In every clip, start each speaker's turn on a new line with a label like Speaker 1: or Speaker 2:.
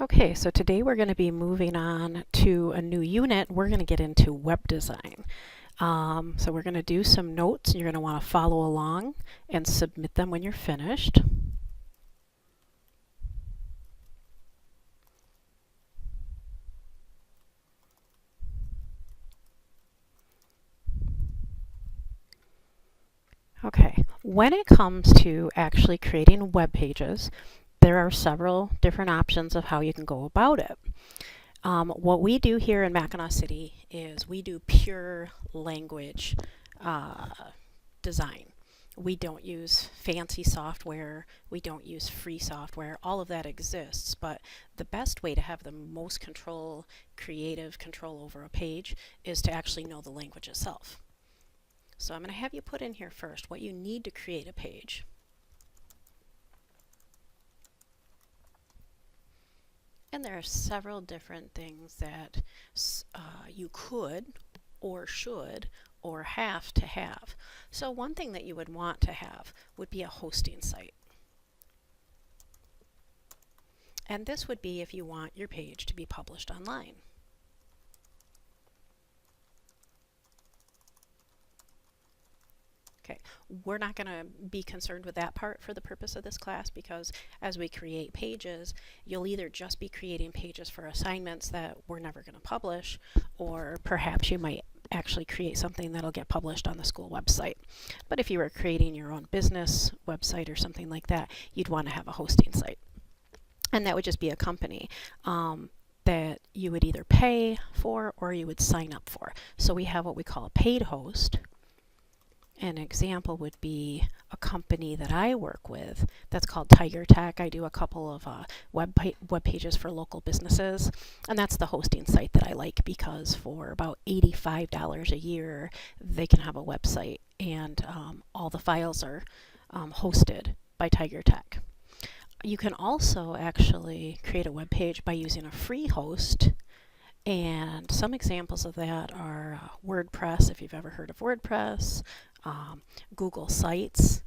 Speaker 1: Okay, so today we're going to be moving on to a new unit. We're going to get into web design. So we're going to do some notes, and you're going to want to follow along and submit them when you're finished. Okay, when it comes to actually creating web pages, there are several different options of how you can go about it. What we do here in Mackinac City is we do pure language uh, design. We don't use fancy software, we don't use free software, all of that exists, but the best way to have the most control, creative control over a page is to actually know the language itself. So I'm going to have you put in here first what you need to create a page. And there are several different things that you could or should or have to have. So one thing that you would want to have would be a hosting site. And this would be if you want your page to be published online. Okay, we're not going to be concerned with that part for the purpose of this class, because as we create pages, you'll either just be creating pages for assignments that we're never going to publish, or perhaps you might actually create something that'll get published on the school website. But if you were creating your own business website or something like that, you'd want to have a hosting site. And that would just be a company that you would either pay for or you would sign up for. So we have what we call a paid host. An example would be a company that I work with that's called Tiger Tech. I do a couple of web pages for local businesses, and that's the hosting site that I like, because for about $85 a year they can have a website, and all the files are hosted by Tiger Tech. You can also actually create a web page by using a free host. And some examples of that are WordPress, if you've ever heard of WordPress, Google Sites,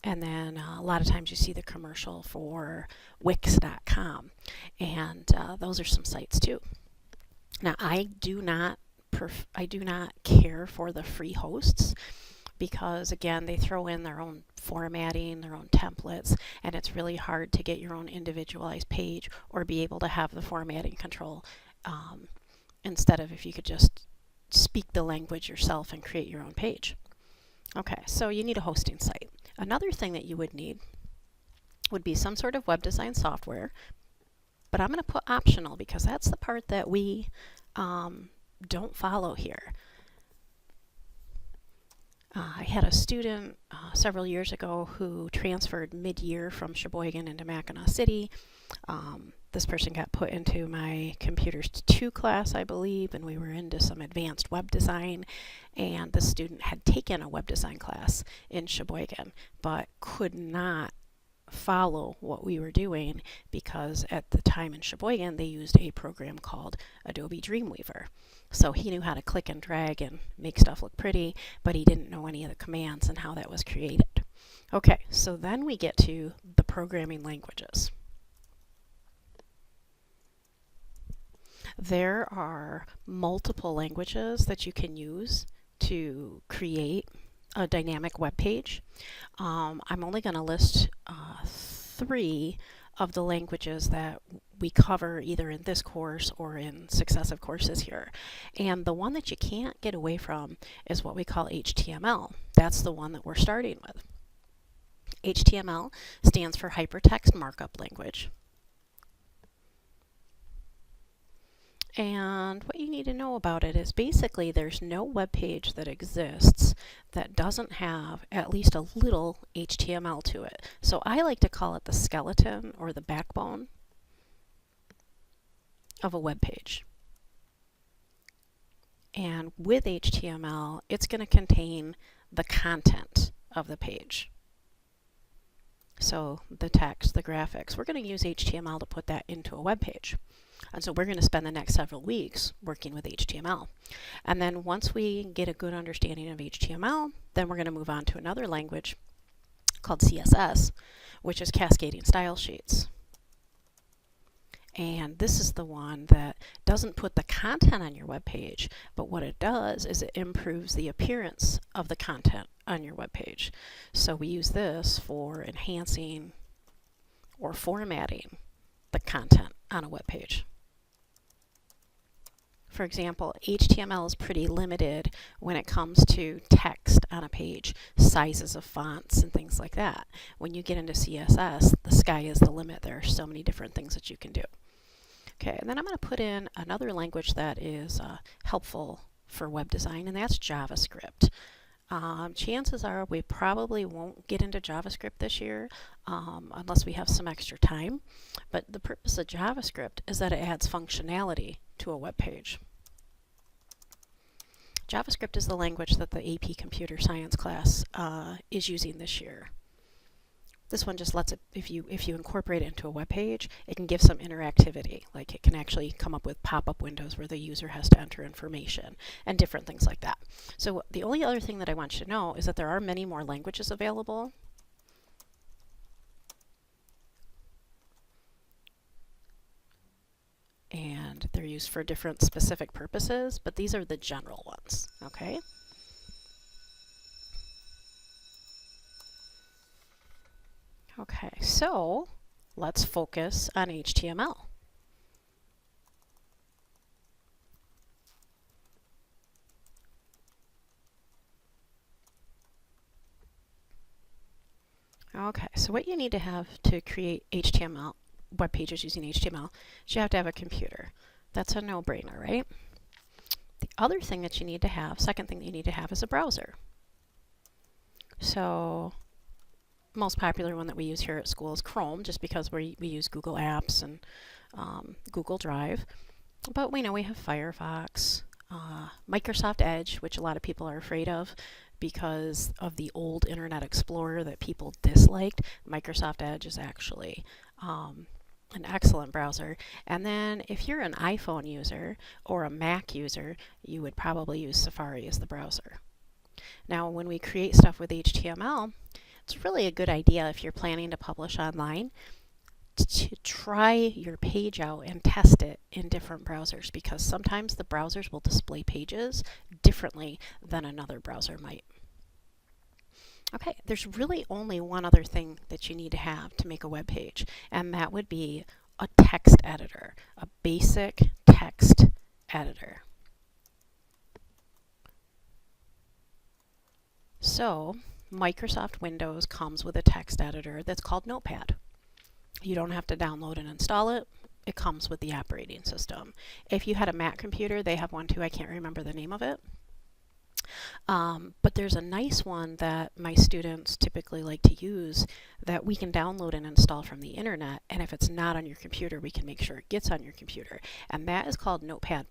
Speaker 1: and then a lot of times you see the commercial for Wix.com, and those are some sites too. Now, I do not care for the free hosts, because again, they throw in their own formatting, their own templates, and it's really hard to get your own individualized page or be able to have the formatting control instead of if you could just speak the language yourself and create your own page. Okay, so you need a hosting site. Another thing that you would need would be some sort of web design software, but I'm going to put optional because that's the part that we don't follow here. I had a student several years ago who transferred mid-year from Sheboygan into Mackinac City. This person got put into my Computers 2 class, I believe, and we were into some advanced web design. And the student had taken a web design class in Sheboygan, but could not follow what we were doing because at the time in Sheboygan they used a program called Adobe Dreamweaver. So he knew how to click and drag and make stuff look pretty, but he didn't know any of the commands and how that was created. Okay, so then we get to the programming languages. There are multiple languages that you can use to create a dynamic web page. I'm only going to list 3 of the languages that we cover either in this course or in successive courses here. And the one that you can't get away from is what we call HTML. That's the one that we're starting with. HTML stands for Hypertext Markup Language. And what you need to know about it is basically there's no web page that exists that doesn't have at least a little HTML to it. So I like to call it the skeleton or the backbone of a web page. And with HTML, it's going to contain the content of the page. So the text, the graphics, we're going to use HTML to put that into a web page. And so we're going to spend the next several weeks working with HTML. And then once we get a good understanding of HTML, then we're going to move on to another language, called CSS, which is Cascading Style Sheets. And this is the one that doesn't put the content on your web page, but what it does is it improves the appearance of the content on your web page. So we use this for enhancing or formatting the content on a web page. For example, HTML is pretty limited when it comes to text on a page, sizes of fonts and things like that. When you get into CSS, the sky is the limit. There are so many different things that you can do. Okay, and then I'm going to put in another language that is helpful for web design, and that's JavaScript. Chances are we probably won't get into JavaScript this year unless we have some extra time. But the purpose of JavaScript is that it adds functionality to a web page. JavaScript is the language that the AP Computer Science class is using this year. This one just lets it, if you incorporate it into a web page, it can give some interactivity. Like it can actually come up with pop-up windows where the user has to enter information and different things like that. So the only other thing that I want you to know is that there are many more languages available. And they're used for different specific purposes, but these are the general ones, okay? Okay, so let's focus on HTML. Okay, so what you need to have to create HTML web pages using HTML is you have to have a computer. That's a no-brainer, right? The other thing that you need to have, second thing that you need to have, is a browser. So most popular one that we use here at school is Chrome, just because we use Google Apps and Google Drive. But we know we have Firefox, Microsoft Edge, which a lot of people are afraid of because of the old Internet Explorer that people disliked. Microsoft Edge is actually an excellent browser. And then if you're an iPhone user or a Mac user, you would probably use Safari as the browser. Now when we create stuff with HTML, it's really a good idea if you're planning to publish online to try your page out and test it in different browsers, because sometimes the browsers will display pages differently than another browser might. Okay, there's really only one other thing that you need to have to make a web page, and that would be a text editor, a basic text editor. So Microsoft Windows comes with a text editor that's called Notepad. You don't have to download and install it. It comes with the operating system. If you had a Mac computer, they have one too. I can't remember the name of it. But there's a nice one that my students typically like to use that we can download and install from the internet, and if it's not on your computer, we can make sure it gets on your computer, and that is called Notepad++.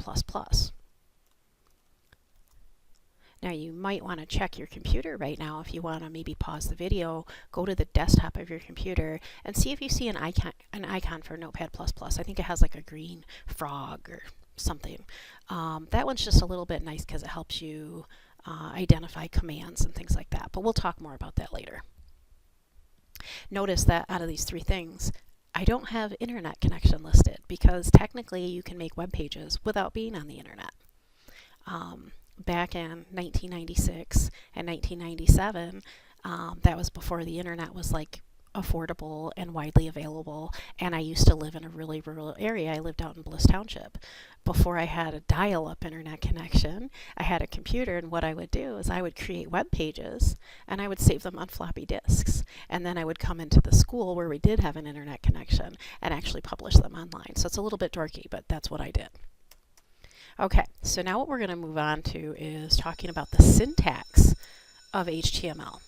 Speaker 1: Now you might want to check your computer right now. If you want to maybe pause the video, go to the desktop of your computer and see if you see an icon for Notepad++. I think it has like a green frog or something. That one's just a little bit nice because it helps you identify commands and things like that, but we'll talk more about that later. Notice that out of these three things, I don't have internet connection listed because technically you can make web pages without being on the internet. Back in 1996 and 1997, that was before the internet was like affordable and widely available, and I used to live in a really rural area. I lived out in Bliss Township. Before I had a dial-up internet connection, I had a computer, and what I would do is I would create web pages and I would save them on floppy disks, and then I would come into the school where we did have an internet connection and actually publish them online. So it's a little bit dorky, but that's what I did. Okay, so now what we're going to move on to is talking about the syntax of HTML.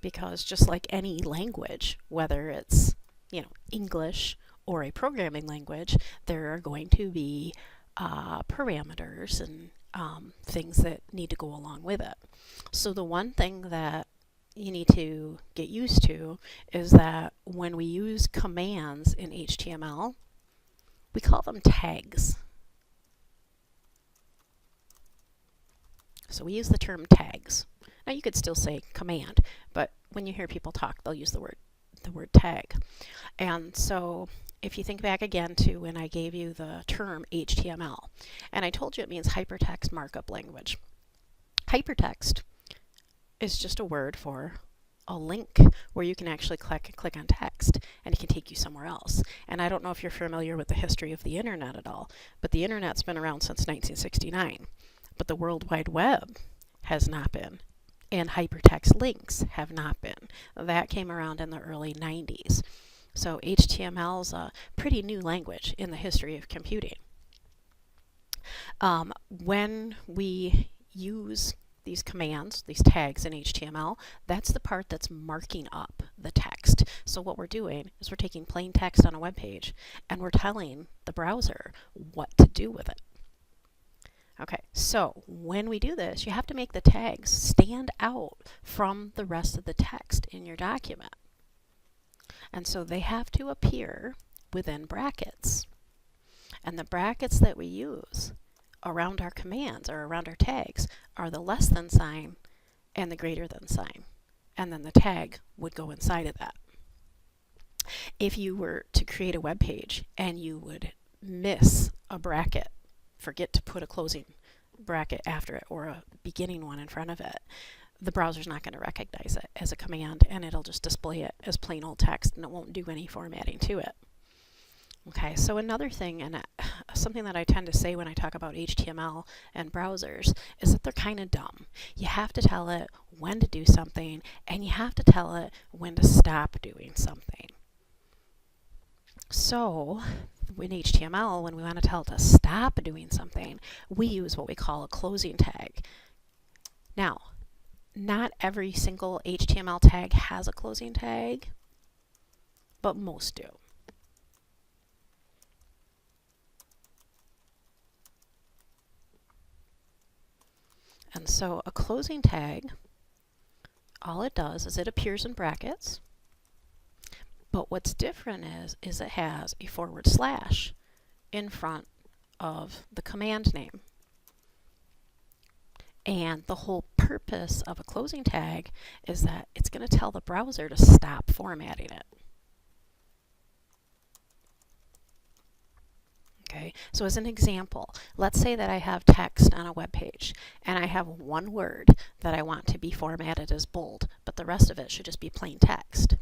Speaker 1: Because just like any language, whether it's, English or a programming language, there are going to be parameters and things that need to go along with it. So the one thing that you need to get used to is that when we use commands in HTML, we call them tags. So we use the term tags. Now you could still say command, but when you hear people talk, they'll use the word tag. And so if you think back again to when I gave you the term HTML, and I told you it means hypertext markup language. Hypertext is just a word for a link where you can actually click on text and it can take you somewhere else. And I don't know if you're familiar with the history of the internet at all, but the internet's been around since 1969. But the World Wide Web has not been, and hypertext links have not been. That came around in the early 90s. So HTML is a pretty new language in the history of computing. When we use these commands, these tags in HTML, that's the part that's marking up the text. So what we're doing is we're taking plain text on a web page and we're telling the browser what to do with it. Okay, so when we do this, you have to make the tags stand out from the rest of the text in your document. And so they have to appear within brackets. And the brackets that we use around our commands or around our tags are the less than sign and the greater than sign. And then the tag would go inside of that. If you were to create a web page and you would miss a bracket, forget to put a closing bracket after it or a beginning one in front of it, the browser's not going to recognize it as a command and it'll just display it as plain old text and it won't do any formatting to it. Okay, so another thing, and something that I tend to say when I talk about HTML and browsers, is that they're kind of dumb. You have to tell it when to do something, and you have to tell it when to stop doing something. So, in HTML, when we want to tell it to stop doing something, we use what we call a closing tag. Now, not every single HTML tag has a closing tag, but most do. And so a closing tag, all it does is it appears in brackets, but what's different is it has a / in front of the command name. And the whole purpose of a closing tag is that it's going to tell the browser to stop formatting it. Okay, so as an example, let's say that I have text on a web page and I have one word that I want to be formatted as bold, but the rest of it should just be plain text.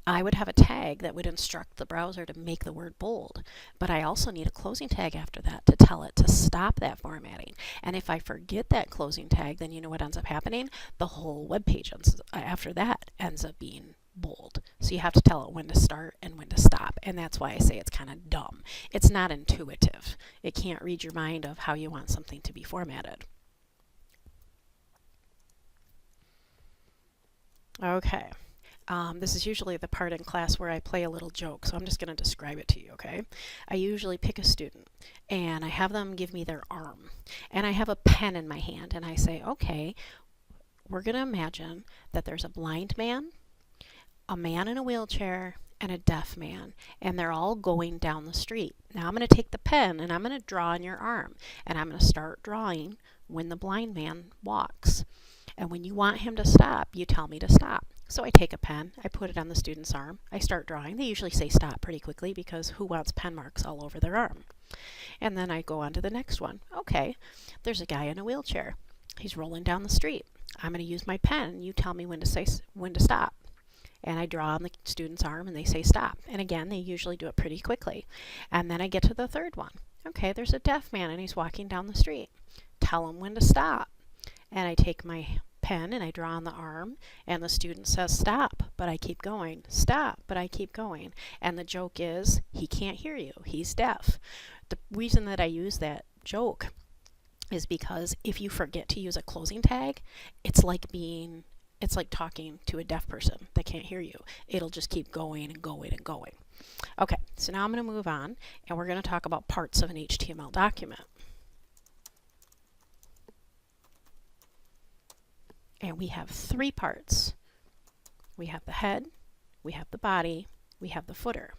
Speaker 1: I would have a tag that would instruct the browser to make the word bold, but I also need a closing tag after that to tell it to stop that formatting. And if I forget that closing tag, then you know what ends up happening? The whole web page after that ends up being bold. So you have to tell it when to start and when to stop, and that's why I say it's kind of dumb. It's not intuitive. It can't read your mind of how you want something to be formatted. Okay. This is usually the part in class where I play a little joke, so I'm just going to describe it to you, okay? I usually pick a student, and I have them give me their arm, and I have a pen in my hand, and I say, okay, we're going to imagine that there's a blind man, a man in a wheelchair, and a deaf man, and they're all going down the street. Now I'm going to take the pen, and I'm going to draw on your arm, and I'm going to start drawing when the blind man walks. And when you want him to stop, you tell me to stop. So I take a pen, I put it on the student's arm, I start drawing. They usually say stop pretty quickly because who wants pen marks all over their arm? And then I go on to the next one. Okay, there's a guy in a wheelchair. He's rolling down the street. I'm going to use my pen. You tell me when to stop. And I draw on the student's arm and they say stop. And again, they usually do it pretty quickly. And then I get to the third one. Okay, there's a deaf man and he's walking down the street. Tell him when to stop. And I take my pen and I draw on the arm and the student says stop, but I keep going. Stop, but I keep going. And the joke is he can't hear you. He's deaf. The reason that I use that joke is because if you forget to use a closing tag, it's like talking to a deaf person that can't hear you. It'll just keep going and going and going. Okay, so now I'm going to move on and we're going to talk about parts of an HTML document. And we have three parts. We have the head, we have the body, we have the footer.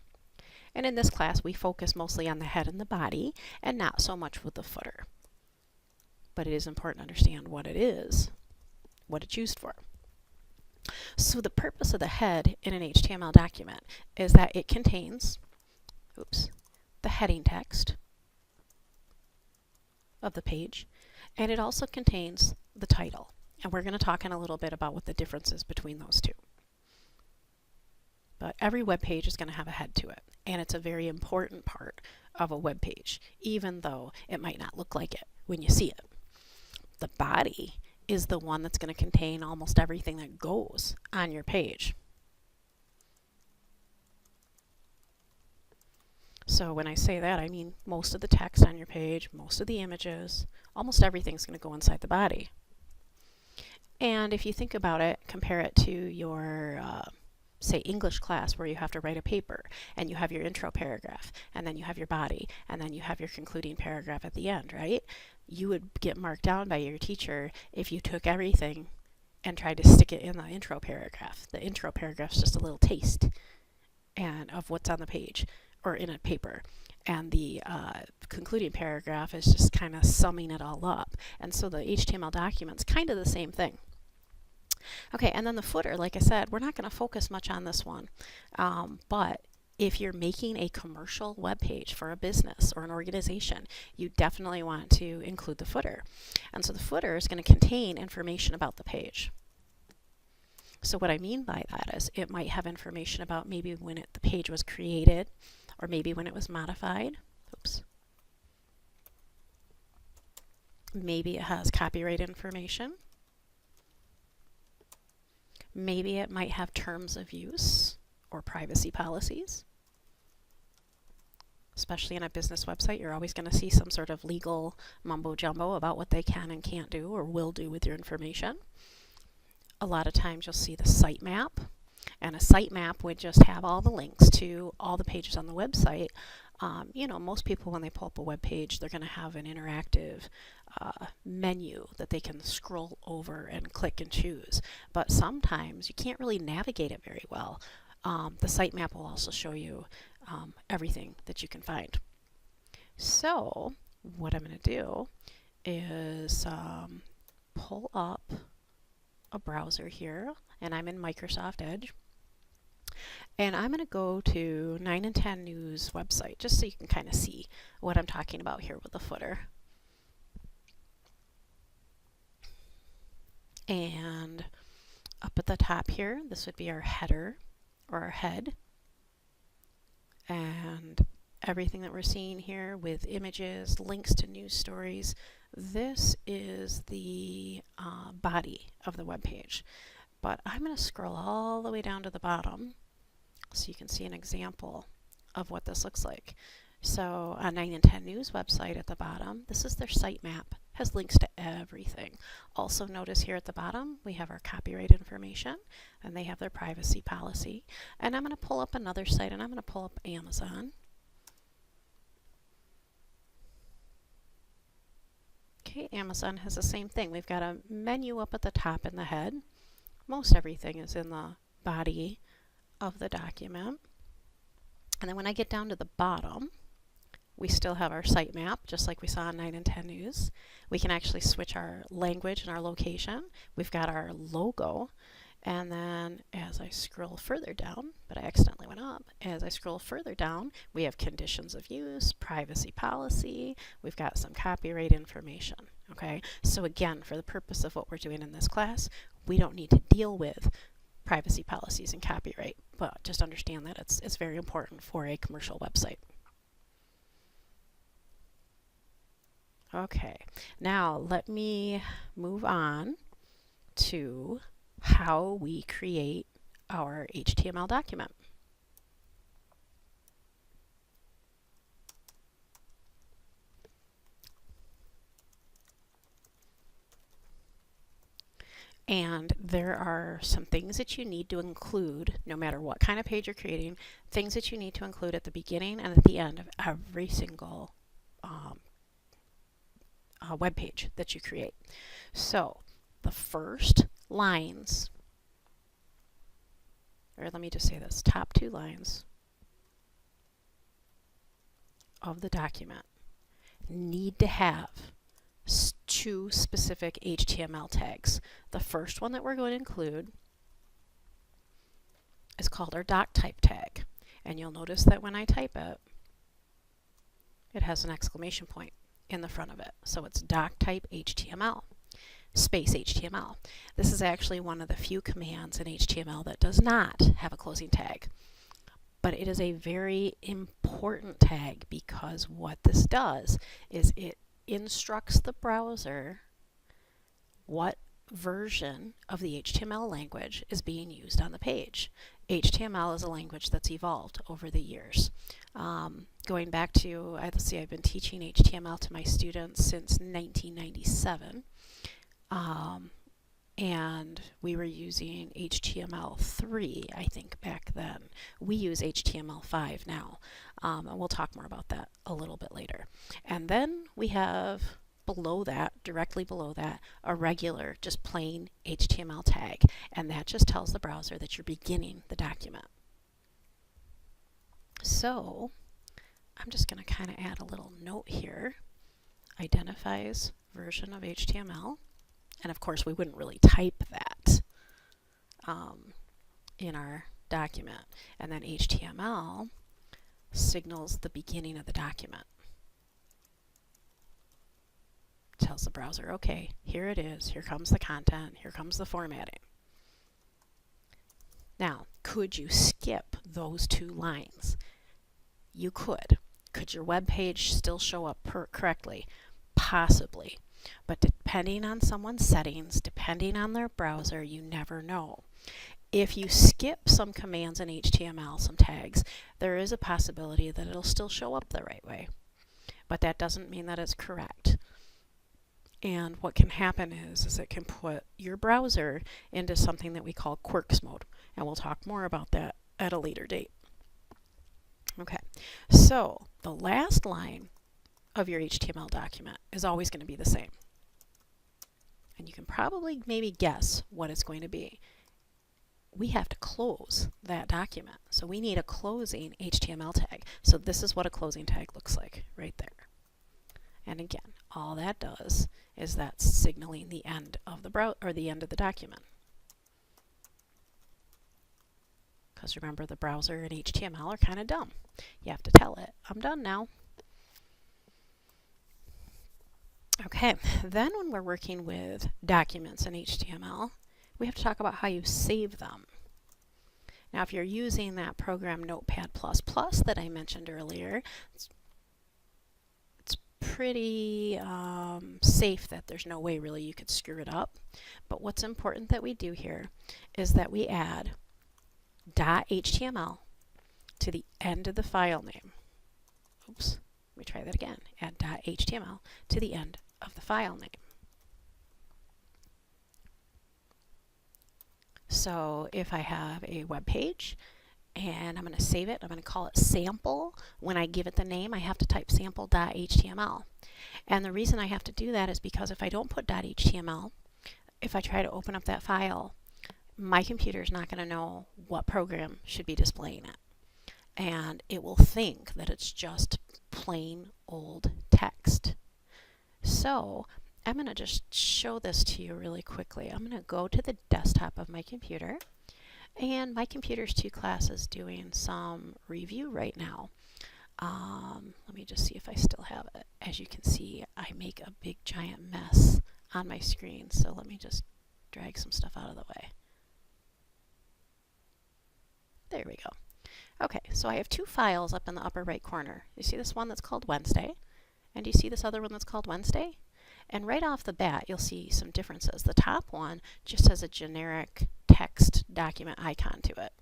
Speaker 1: And in this class, we focus mostly on the head and the body and not so much with the footer. But it is important to understand what it is, what it's used for. So the purpose of the head in an HTML document is that it contains the heading text of the page, and it also contains the title. And we're going to talk in a little bit about what the difference is between those two. But every web page is going to have a head to it, and it's a very important part of a web page, even though it might not look like it when you see it. The body is the one that's going to contain almost everything that goes on your page. So when I say that, I mean most of the text on your page, most of the images, almost everything's going to go inside the body. And if you think about it, compare it to your say English class, where you have to write a paper and you have your intro paragraph and then you have your body and then you have your concluding paragraph at the end, right? You would get marked down by your teacher if you took everything and tried to stick it in the intro paragraph. The intro paragraph is just a little taste of what's on the page or in a paper, and the concluding paragraph is just kind of summing it all up. And so the HTML document's kind of the same thing. Okay, and then the footer, like I said, we're not going to focus much on this one, but if you're making a commercial web page for a business or an organization, you definitely want to include the footer. And so the footer is going to contain information about the page. So what I mean by that is it might have information about maybe when the page was created, or maybe when it was modified. Maybe it has copyright information. Maybe it might have terms of use or privacy policies. Especially in a business website, you're always going to see some sort of legal mumbo jumbo about what they can and can't do or will do with your information. A lot of times you'll see the sitemap, and a sitemap would just have all the links to all the pages on the website. You know, most people, when they pull up a web page, they're going to have an interactive menu that they can scroll over and click and choose. But sometimes you can't really navigate it very well. The sitemap will also show you everything that you can find. So what I'm going to do is pull up a browser here, and I'm in Microsoft Edge. And I'm going to go to 9 and 10 News website, just so you can kind of see what I'm talking about here with the footer. And up at the top here, this would be our header or our head. And everything that we're seeing here with images, links to news stories, this is the body of the web page. But I'm going to scroll all the way down to the bottom so you can see an example of what this looks like. So on 9 and 10 News website at the bottom, this is their sitemap. Has links to everything. Also notice here at the bottom we have our copyright information, and they have their privacy policy. And I'm going to pull up another site, and I'm going to pull up Amazon. Okay, Amazon has the same thing. We've got a menu up at the top in the head. Most everything is in the body of the document. And then when I get down to the bottom, we still have our sitemap, just like we saw on 9 and 10 News. We can actually switch our language and our location. We've got our logo. And then as I scroll further down, but I accidentally went up, as I scroll further down, we have conditions of use, privacy policy, we've got some copyright information. Okay, so again, for the purpose of what we're doing in this class, we don't need to deal with privacy policies and copyright, but just understand that it's very important for a commercial website. Okay, now let me move on to how we create our HTML document. And there are some things that you need to include, no matter what kind of page you're creating, things that you need to include at the beginning and at the end of every single web page that you create. So the first lines, or let me just say this, top 2 lines of the document need to have 2 specific HTML tags. The first one that we're going to include is called our doc type tag. And you'll notice that when I type it, it has an exclamation point in the front of it. So it's doc type HTML space HTML. This is actually one of the few commands in HTML that does not have a closing tag. But it is a very important tag because what this does is it instructs the browser what version of the HTML language is being used on the page. HTML is a language that's evolved over the years. Going back to, let's see, I've been teaching HTML to my students since 1997. And we were using HTML3, I think, back then. We use HTML5 now, and we'll talk more about that a little bit later. And then we have below that, directly below that, a regular, just plain HTML tag, and that just tells the browser that you're beginning the document. So I'm just going to kind of add a little note here. Identifies version of HTML. And of course, we wouldn't really type that in our document. And then HTML signals the beginning of the document. Tells the browser, okay, here it is, here comes the content, here comes the formatting. Now, could you skip those 2 lines? You could. Could your web page still show up correctly? Possibly. But depending on someone's settings, depending on their browser, you never know. If you skip some commands in HTML, some tags, there is a possibility that it'll still show up the right way. But that doesn't mean that it's correct. And what can happen is it can put your browser into something that we call quirks mode. And we'll talk more about that at a later date. Okay, so the last line of your HTML document is always going to be the same. And you can probably maybe guess what it's going to be. We have to close that document. So we need a closing HTML tag. So this is what a closing tag looks like right there. And again, all that does is that's signaling the end of the the end of the document. Because remember, the browser and HTML are kind of dumb. You have to tell it, I'm done now. Okay, then when we're working with documents in HTML, we have to talk about how you save them. Now, if you're using that program Notepad++ that I mentioned earlier, it's pretty safe that there's no way really you could screw it up. But what's important that we do here is that we add .html to the end of the file name. Oops, let me try that again. Add .html to the end of the file name. So if I have a web page and I'm going to save it, I'm going to call it sample. When I give it the name, I have to type sample.html. And the reason I have to do that is because if I don't put .html, if I try to open up that file, my computer is not going to know what program should be displaying it. And it will think that it's just plain old text. So I'm going to just show this to you really quickly. I'm going to go to the desktop of my computer, and my Computers 2 class is doing some review right now. Let me just see if I still have it. As you can see, I make a big giant mess on my screen, so let me just drag some stuff out of the way. There we go. Okay, so I have 2 files up in the upper right corner. You see this one that's called Wednesday, and you see this other one that's called Wednesday? And right off the bat, you'll see some differences. The top one just has a generic text document icon to it.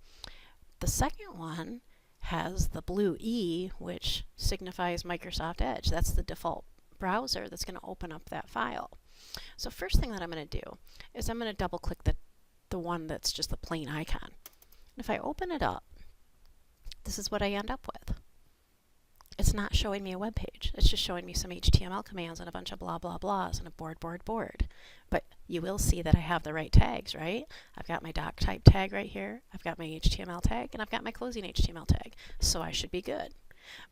Speaker 1: The second one has the blue E, which signifies Microsoft Edge. That's the default browser that's going to open up that file. So first thing that I'm going to do is I'm going to double click the one that's just the plain icon. And if I open it up, this is what I end up with. It's not showing me a web page. It's just showing me some HTML commands and a bunch of blah, blah, blahs and a board. But you will see that I have the right tags, right? I've got my doc type tag right here. I've got my HTML tag, and I've got my closing HTML tag. So I should be good.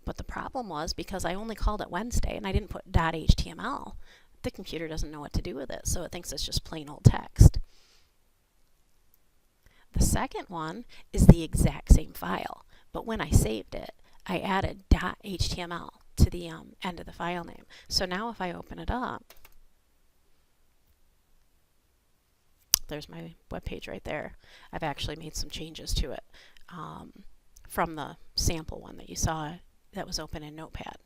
Speaker 1: But the problem was because I only called it Wednesday and I didn't put .html, the computer doesn't know what to do with it. So it thinks it's just plain old text. The second one is the exact same file. But when I saved it, I added .html to the end of the file name. So now if I open it up, there's my web page right there. I've actually made some changes to it from the sample one that you saw that was open in Notepad.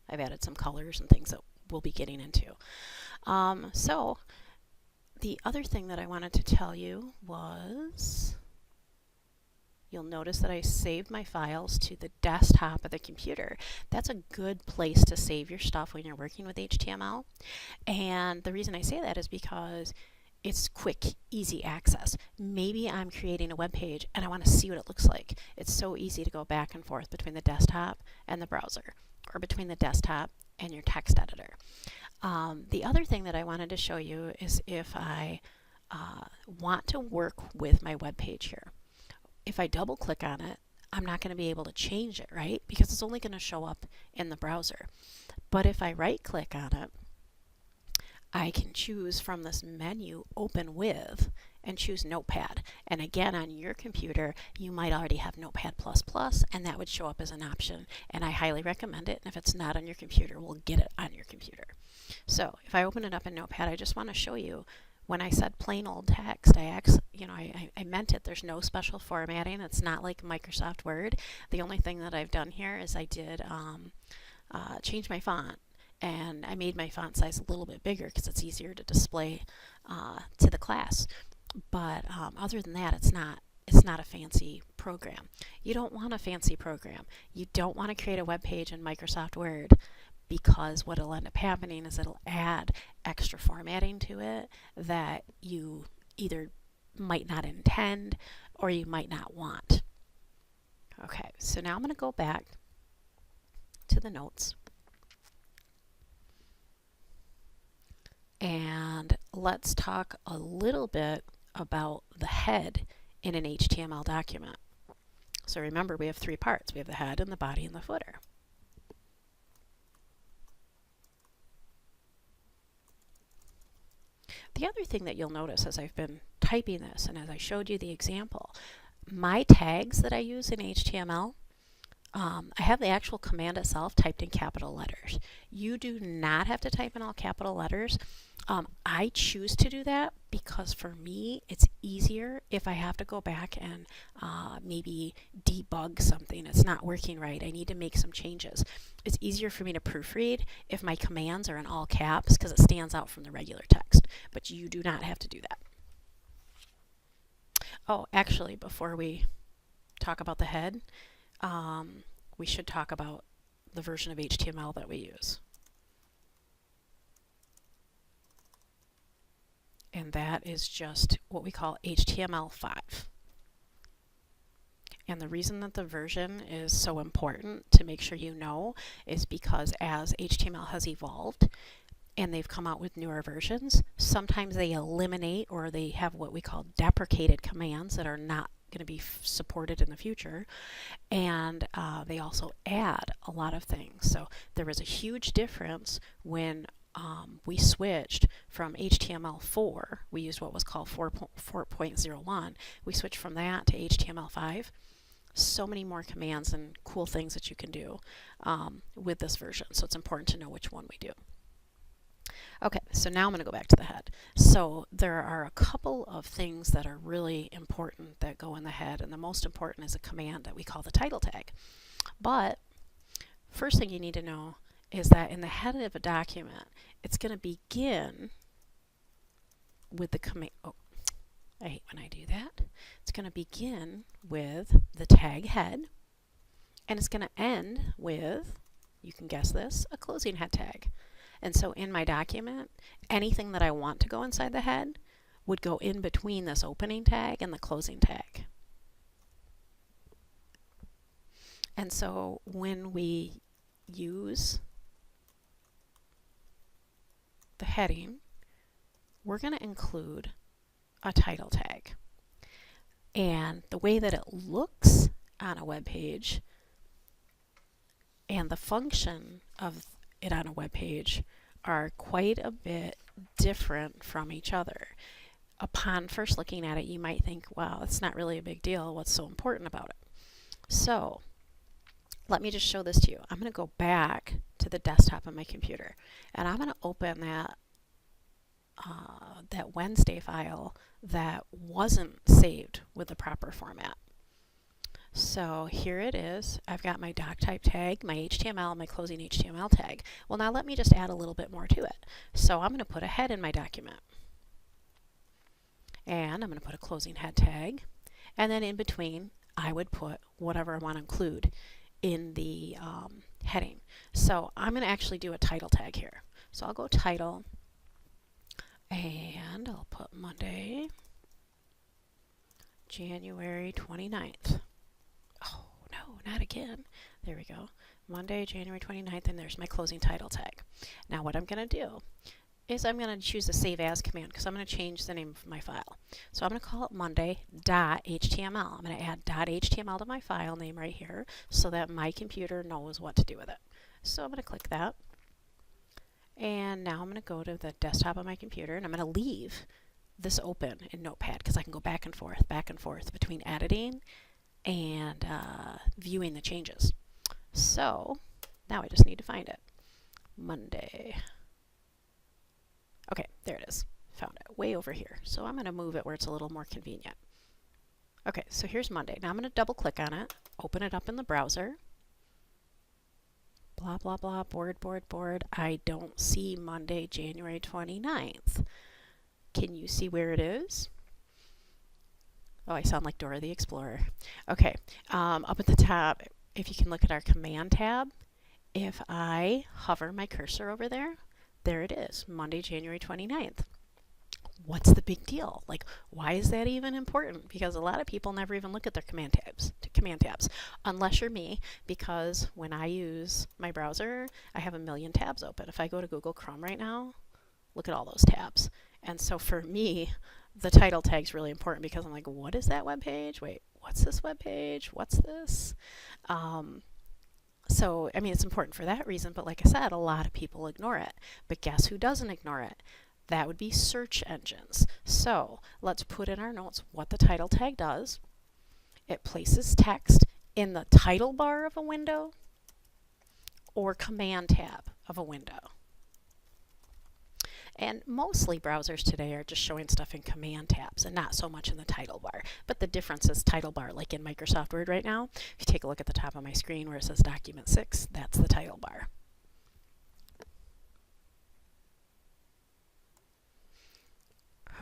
Speaker 1: I've added some colors and things that we'll be getting into. So the other thing that I wanted to tell you was, you'll notice that I saved my files to the desktop of the computer. That's a good place to save your stuff when you're working with HTML. And the reason I say that is because it's quick, easy access. Maybe I'm creating a web page and I want to see what it looks like. It's so easy to go back and forth between the desktop and the browser, or between the desktop and your text editor. The other thing that I wanted to show you is if I want to work with my web page here. If I double click on it, I'm not going to be able to change it, right? Because it's only going to show up in the browser. But if I right click on it, I can choose from this menu, Open With, and choose Notepad. And again, on your computer, you might already have Notepad++, and that would show up as an option. And I highly recommend it. And if it's not on your computer, we'll get it on your computer. So if I open it up in Notepad, I just want to show you, when I said plain old text, I meant it. There's no special formatting. It's not like Microsoft Word. The only thing that I've done here is I did change my font. And I made my font size a little bit bigger because it's easier to display to the class. But other than that, it's not a fancy program. You don't want a fancy program. You don't want to create a web page in Microsoft Word, because what will end up happening is it'll add extra formatting to it that you either might not intend or you might not want. Okay, so now I'm going to go back to the notes. And let's talk a little bit about the head in an HTML document. So remember, we have three parts. We have the head and the body and the footer. The other thing that you'll notice as I've been typing this and as I showed you the example, my tags that I use in HTML, I have the actual command itself typed in capital letters. You do not have to type in all capital letters. I choose to do that because for me it's easier if I have to go back and maybe debug something. It's not working right. I need to make some changes. It's easier for me to proofread if my commands are in all caps because it stands out from the regular text. But you do not have to do that. Oh, actually, before we talk about the head, we should talk about the version of HTML that we use. And that is just what we call HTML5. And the reason that the version is so important to make sure you know is because as HTML has evolved and they've come out with newer versions, sometimes they eliminate or they have what we call deprecated commands that are not going to be supported in the future, and they also add a lot of things. So there was a huge difference when we switched from HTML4, we used what was called 4.01, we switched from that to HTML5. So many more commands and cool things that you can do with this version, so it's important to know which one we do. Okay, so now I'm going to go back to the head. So there are a couple of things that are really important that go in the head, and the most important is a command that we call the title tag. But first thing you need to know is that in the head of a document, it's going to begin with the command. Oh, I hate when I do that. It's going to begin with the tag head, and it's going to end with, you can guess this, a closing head tag. And so in my document, anything that I want to go inside the head would go in between this opening tag and the closing tag. And so when we use the heading, we're going to include a title tag. And the way that it looks on a web page and the function of it on a web page are quite a bit different from each other. Upon first looking at it, you might think, wow, it's not really a big deal. What's so important about it? So let me just show this to you. I'm going to go back to the desktop of my computer, and I'm going to open that Wednesday file that wasn't saved with the proper format. So here it is. I've got my doc type tag, my HTML, my closing HTML tag. Well, now let me just add a little bit more to it. So I'm going to put a head in my document. And I'm going to put a closing head tag. And then in between, I would put whatever I want to include in the heading. So I'm going to actually do a title tag here. So I'll go title, and I'll put Monday, January 29th. Oh, no, not again. There we go. Monday, January 29th, and there's my closing title tag. Now what I'm going to do is I'm going to choose the Save As command because I'm going to change the name of my file. So I'm going to call it Monday.html. I'm going to add .html to my file name right here so that my computer knows what to do with it. So I'm going to click that. And now I'm going to go to the desktop of my computer, and I'm going to leave this open in Notepad because I can go back and forth between editing and viewing the changes. So now I just need to find it. Monday. Okay, there it is. Found it way over here. So I'm going to move it where it's a little more convenient. Okay, so here's Monday. Now I'm going to double click on it, open it up in the browser. Blah, blah, blah, board. I don't see Monday, January 29th. Can you see where it is? Oh, I sound like Dora the Explorer. Okay, up at the top, if you can look at our command tab, if I hover my cursor over there, there it is, Monday, January 29th. What's the big deal? Like, why is that even important? Because a lot of people never even look at their command tabs, unless you're me, because when I use my browser, I have a million tabs open. If I go to Google Chrome right now, look at all those tabs. And so for me, the title tag's really important because I'm like, what is that web page? Wait, what's this web page? What's this? So, I mean, it's important for that reason, but like I said, a lot of people ignore it. But guess who doesn't ignore it? That would be search engines. So, let's put in our notes what the title tag does. It places text in the title bar of a window or command tab of a window. And mostly browsers today are just showing stuff in command tabs and not so much in the title bar. But the difference is title bar, like in Microsoft Word right now. If you take a look at the top of my screen where it says Document 6, that's the title bar.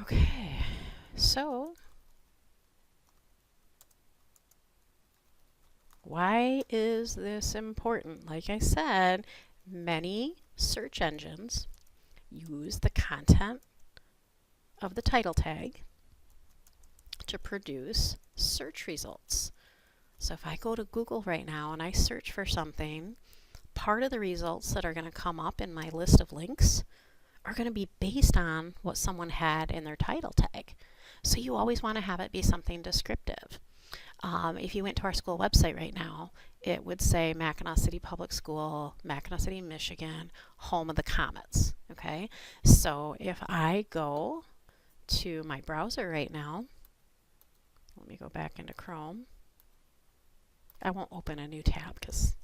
Speaker 1: Okay, so why is this important? Like I said, many search engines use the content of the title tag to produce search results. So if I go to Google right now and I search for something, part of the results that are going to come up in my list of links are going to be based on what someone had in their title tag. So you always want to have it be something descriptive. If you went to our school website right now, it would say Mackinac City Public School, Mackinac City, Michigan, home of the Comets. Okay, so if I go to my browser right now, let me go back into Chrome. I won't open a new tab because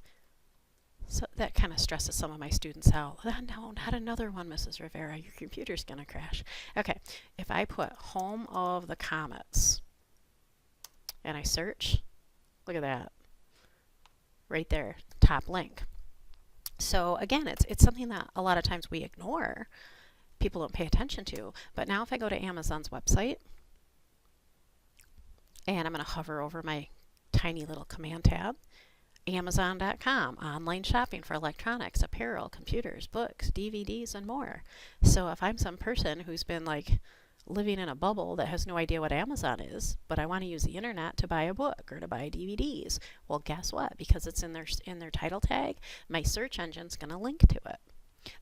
Speaker 1: that kind of stresses some of my students out. Oh, no, not another one, Mrs. Rivera. Your computer's going to crash. Okay, if I put home of the Comets and I search, look at that. Right there, top link. So again, it's something that a lot of times we ignore, people don't pay attention to. But now if I go to Amazon's website, and I'm going to hover over my tiny little command tab, Amazon.com, online shopping for electronics, apparel, computers, books, DVDs, and more. So if I'm some person who's been like living in a bubble that has no idea what Amazon is, but I want to use the internet to buy a book or to buy DVDs, well, guess what? Because it's in their title tag, my search engine's going to link to it.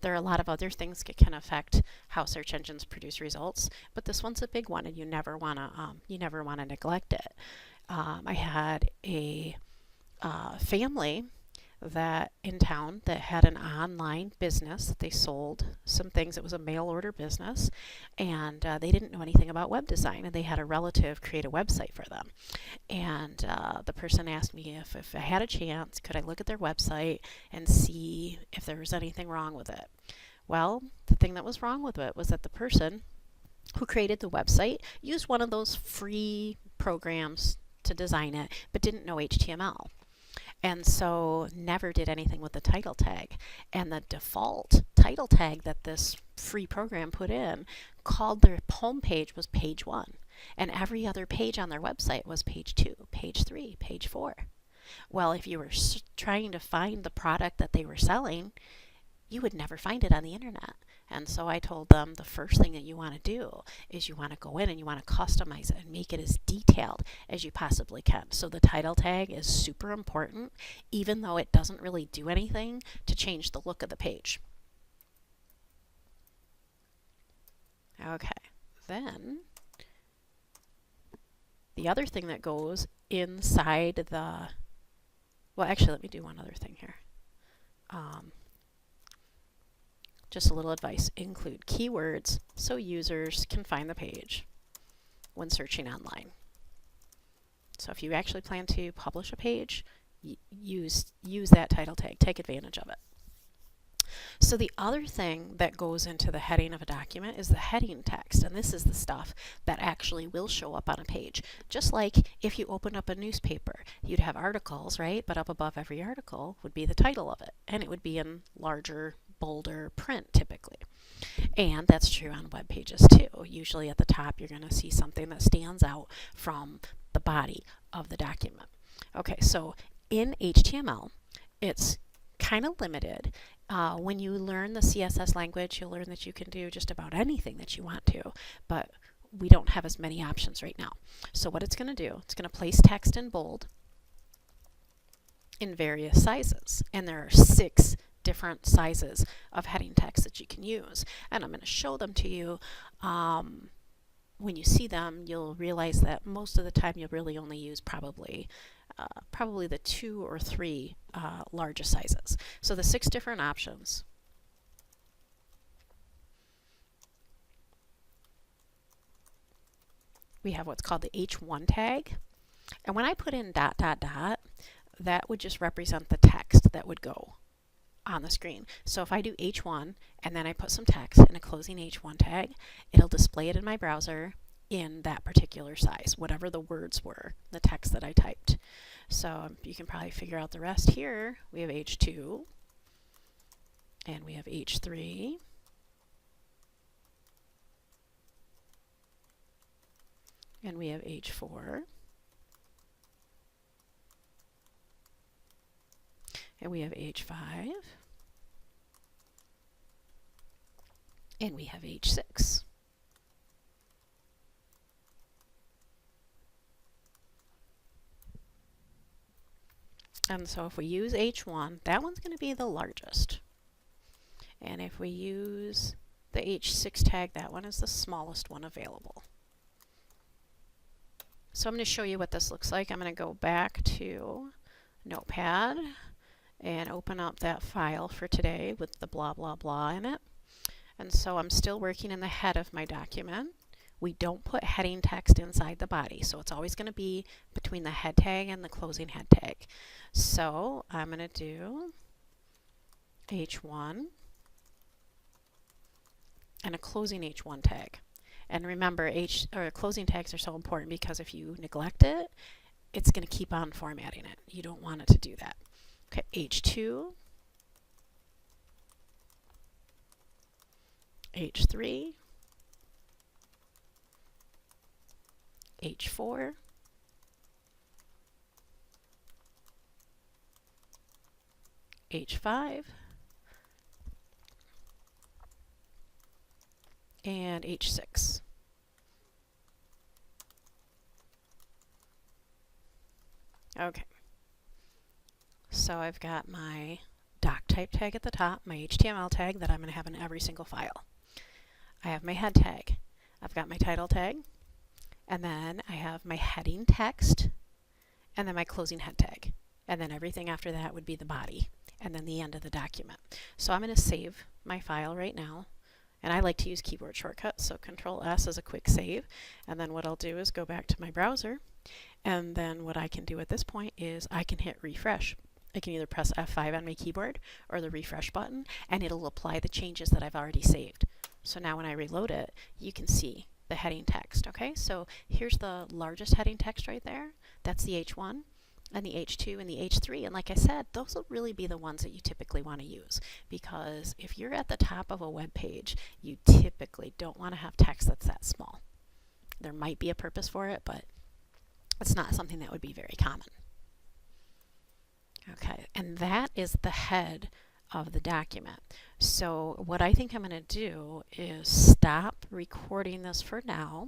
Speaker 1: There are a lot of other things that can affect how search engines produce results, but this one's a big one, and you never want to neglect it. I had a family that in town that had an online business that they sold some things. It was a mail order business, and they didn't know anything about web design, and they had a relative create a website for them. And the person asked me if I had a chance, could I look at their website and see if there was anything wrong with it. Well, the thing that was wrong with it was that the person who created the website used one of those free programs to design it, but didn't know HTML. And so never did anything with the title tag. And the default title tag that this free program put in called their home page was page 1. And every other page on their website was page 2, page 3, page 4. Well, if you were trying to find the product that they were selling, you would never find it on the internet. And so I told them the first thing that you want to do is you want to go in and you want to customize it and make it as detailed as you possibly can. So the title tag is super important, even though it doesn't really do anything to change the look of the page. Okay, then the other thing that goes inside the, well, actually, let me do one other thing here. Just a little advice, include keywords so users can find the page when searching online. So if you actually plan to publish a page, use that title tag, take advantage of it. So the other thing that goes into the heading of a document is the heading text, and this is the stuff that actually will show up on a page. Just like if you open up a newspaper, you'd have articles, right? But up above every article would be the title of it, and it would be in larger, bolder print typically. And that's true on web pages too. Usually at the top you're going to see something that stands out from the body of the document. Okay, so in HTML, it's kind of limited. When you learn the CSS language, you'll learn that you can do just about anything that you want to, but we don't have as many options right now. So what it's going to do, it's going to place text in bold in various sizes, and there are 6 different sizes of heading text that you can use, and I'm going to show them to you. When you see them, you'll realize that most of the time you'll really only use probably the 2 or 3 largest sizes. So the 6 different options. We have what's called the H1 tag, and when I put in ... that would just represent the text that would go on the screen. So if I do H1 and then I put some text in a closing H1 tag, it'll display it in my browser in that particular size, whatever the words were, the text that I typed. So you can probably figure out the rest here. We have H2 and we have H3 and we have H4 and we have H5 and we have H6. And so if we use H1, that one's going to be the largest. And if we use the H6 tag, that one is the smallest one available. So I'm going to show you what this looks like. I'm going to go back to Notepad and open up that file for today with the blah blah blah in it. And so I'm still working in the head of my document. We don't put heading text inside the body, so it's always going to be between the head tag and the closing head tag. So I'm going to do H1 and a closing H1 tag. And remember, closing tags are so important because if you neglect it, it's going to keep on formatting it. You don't want it to do that. Okay, H2, H3, H4, H5, and H6. Okay, so I've got my doc type tag at the top, my HTML tag that I'm going to have in every single file. I have my head tag, I've got my title tag, and then I have my heading text, and then my closing head tag. and then everything after that would be the body, and then the end of the document. So I'm going to save my file right now, and I like to use keyboard shortcuts, so Control S is a quick save, and then what I'll do is go back to my browser, and then what I can do at this point is I can hit refresh. I can either press F5 on my keyboard or the refresh button, and it'll apply the changes that I've already saved. So now when I reload it, you can see the heading text. Okay, so here's the largest heading text right there. That's the H1 and the H2 and the H3. And like I said, those will really be the ones that you typically want to use, because if you're at the top of a web page, you typically don't want to have text that's that small. There might be a purpose for it, but it's not something that would be very common. Okay, and that is the head of the document. So what I think I'm going to do is stop recording this for now.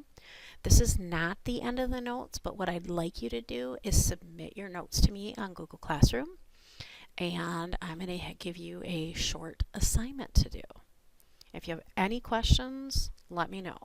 Speaker 1: This is not the end of the notes, but what I'd like you to do is submit your notes to me on Google Classroom, and I'm going to give you a short assignment to do. If you have any questions, let me know.